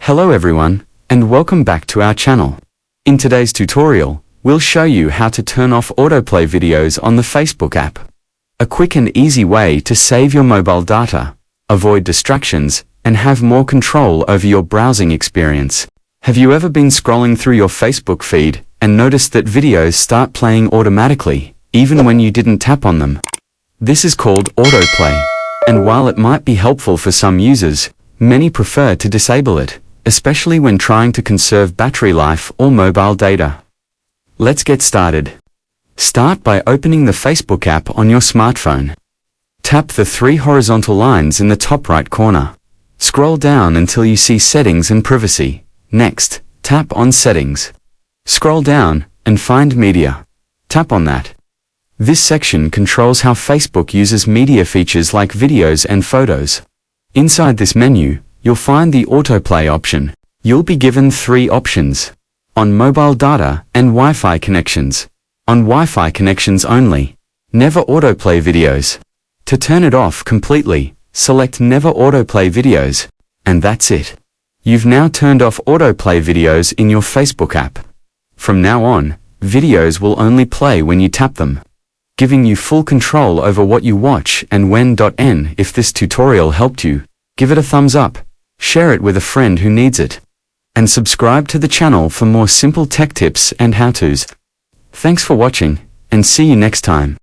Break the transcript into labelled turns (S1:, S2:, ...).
S1: Hello everyone, and welcome back to our channel. In today's tutorial, we'll show you how to turn off autoplay videos on the Facebook app. A quick and easy way to save your mobile data, avoid distractions, and have more control over your browsing experience. Have you ever been scrolling through your Facebook feed and noticed that videos start playing automatically, even when you didn't tap on them? This is called autoplay, and while it might be helpful for some users, many prefer to disable it, especially when trying to conserve battery life or mobile data. Let's get started. Start by opening the Facebook app on your smartphone. Tap the three horizontal lines in the top right corner. Scroll down until you see Settings and Privacy. Next, tap on Settings. Scroll down and find Media. Tap on that. This section controls how Facebook uses media features like videos and photos. Inside this menu, you'll find the autoplay option. You'll be given three options: on mobile data and Wi-Fi connections. On Wi-Fi connections only. Never autoplay videos. To turn it off completely, select Never autoplay videos. And that's it. You've now turned off autoplay videos in your Facebook app. From now on, videos will only play when you tap them, giving you full control over what you watch and when. If this tutorial helped you, give it a thumbs up. Share it with a friend who needs it. And subscribe to the channel for more simple tech tips and how-tos. Thanks for watching, and see you next time.